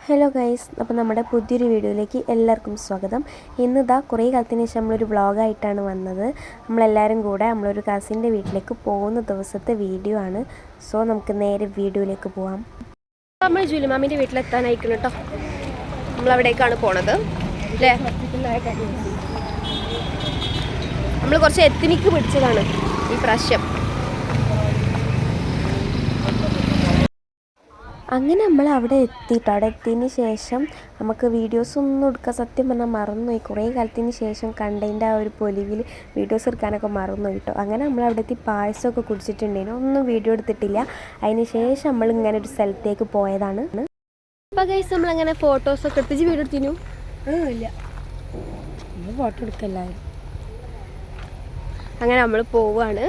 Hello guys, അപ്പോൾ നമ്മുടെ പുതിയൊരു വീഡിയോയിലേക്ക് എല്ലാവർക്കും സ്വാഗതം. ഇന്നിതാ കുറേ കാലത്തിന് ശേഷം നമ്മളൊരു വ്ളോഗായിട്ടാണ് വന്നത്. നമ്മളെല്ലാവരും കൂടെ നമ്മളൊരു കസിൻ്റെ വീട്ടിലേക്ക് പോകുന്ന ദിവസത്തെ വീഡിയോ ആണ്. സോ നമുക്ക് നേരെ വീഡിയോയിലേക്ക് പോകാം. നമ്മൾ ജുലിമാമിൻ്റെ വീട്ടിലെത്താനായിരിക്കണം കേട്ടോ. നമ്മളവിടേക്കാണ് പോണത് അല്ലേ. നമ്മൾ കുറച്ച് എത്തിനിക്ക് പിടിച്ചതാണ് ഈ പ്രാവശ്യം. അങ്ങനെ നമ്മൾ അവിടെ എത്തിയിട്ട് അവിടെ എത്തിയതിന് ശേഷം നമുക്ക് വീഡിയോസൊന്നും എടുക്കാൻ സത്യം പറഞ്ഞാൽ മറന്നുപോയി. കുറേ കാലത്തിന് ശേഷം കണ്ടതിൻ്റെ ആ ഒരു പൊലിവിൽ വീഡിയോസ് എടുക്കാനൊക്കെ മറന്നുപോയി കേട്ടോ. അങ്ങനെ നമ്മൾ അവിടെ എത്തി പായസമൊക്കെ കുടിച്ചിട്ടുണ്ടായിരുന്നു. ഒന്നും വീഡിയോ എടുത്തിട്ടില്ല. അതിന് ശേഷം നമ്മൾ ഇങ്ങനെ ഒരു സ്ഥലത്തേക്ക് പോയതാണ്. അപ്പോൾ ഗൈസ് നമ്മളങ്ങനെ ഫോട്ടോസൊക്കെ എടുത്തിച്ച് വീഡിയോ എടുത്തിനു ഇല്ല, ഫോട്ടോ എടുക്കല്ലായിരുന്നു. അങ്ങനെ നമ്മൾ പോവുകയാണ്.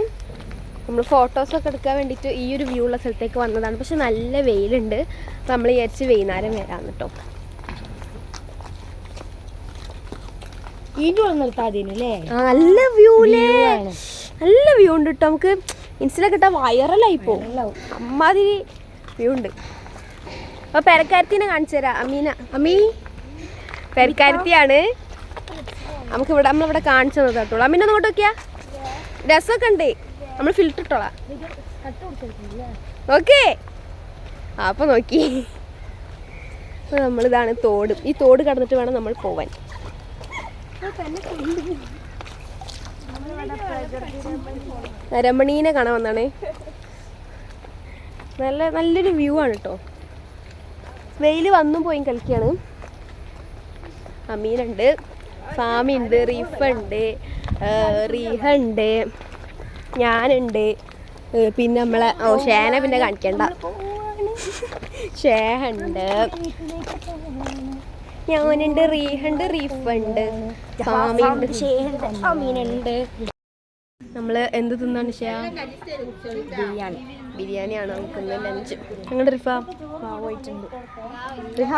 നമ്മൾ ഫോട്ടോസൊക്കെ എടുക്കാൻ വേണ്ടിയിട്ട് ഈ ഒരു വ്യൂ ഉള്ള സ്ഥലത്തേക്ക് വന്നതാണ്. പക്ഷെ നല്ല വെയിലുണ്ട്. അപ്പം നമ്മൾ വിചാരിച്ച് വൈകുന്നേരം വരാമെന്ന് കേട്ടോ. നല്ല നല്ല വ്യൂ ഉണ്ട് കേട്ടോ. നമുക്ക് ഇൻസ്റ്റയിലൊക്കെ ഇട്ടാൽ വൈറലായി പോകും. അമ്മാതിരി വ്യൂ ഉണ്ട്. അപ്പോൾ പെരക്കാരത്തിനെ കാണിച്ചു തരാം. അമ്മീ പെരക്കാരത്തിയാണ്. നമ്മളിവിടെ കാണിച്ചു തന്നത് കേട്ടോ. അമ്മീനെ നോട്ട് നോക്കിയാ രസമൊക്കെ ഉണ്ട്. നമ്മൾ ഫിൽറ്റർ ഇട്ടോളാം. ഓക്കെ, അപ്പോൾ നോക്കി. അപ്പോൾ നമ്മളിതാണ് തോട്. ഈ തോട് കടന്നിട്ട് വേണം നമ്മൾ പോവാൻ. രമണീനെ കാണാൻ വന്നാണ്. നല്ലൊരു വ്യൂ ആണ് കേട്ടോ. വെയിൽ വന്നും പോയി കളിക്കുകയാണ്. അമീനുണ്ട്, ഫാമിയുണ്ട്, റീഹ ഉണ്ട്, ഞാനുണ്ട്, പിന്നെ നമ്മളെ ഷേന പിന്നെ കാണിക്കണ്ട, ഷേഹുണ്ട്, ഞാനുണ്ട്, റീഹുണ്ട്, റീഫുണ്ട്, ഫാമിയുണ്ട്, അമീനുണ്ട്. നമ്മൾ എന്ത് തിന്നാണ് ഷേ? ബിരിയാണിയാണ് നമുക്ക് ഇന്ന് ലഞ്ച്. ഞങ്ങളുടെ റിഫ പോയിട്ടുണ്ട്. റിഹ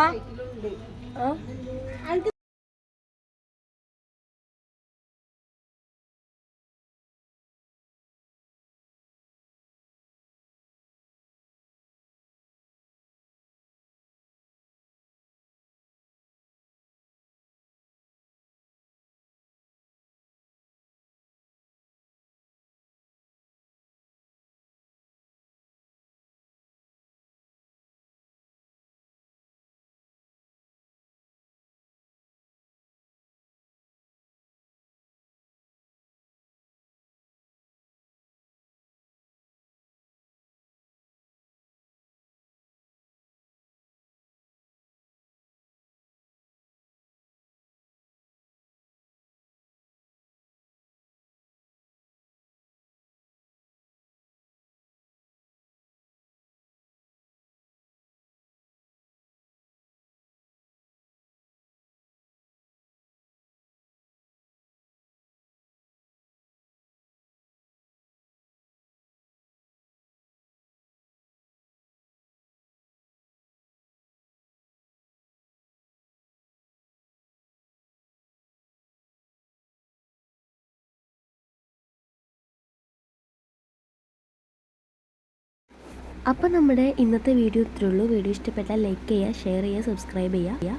അപ്പോൾ നമ്മുടെ ഇന്നത്തെ വീഡിയോ ഇത്രയേ ഉള്ളൂ. വീഡിയോ ഇഷ്ടപ്പെട്ടാൽ ലൈക്ക് ചെയ്യുക, ഷെയർ ചെയ്യുക, സബ്സ്ക്രൈബ് ചെയ്യുക.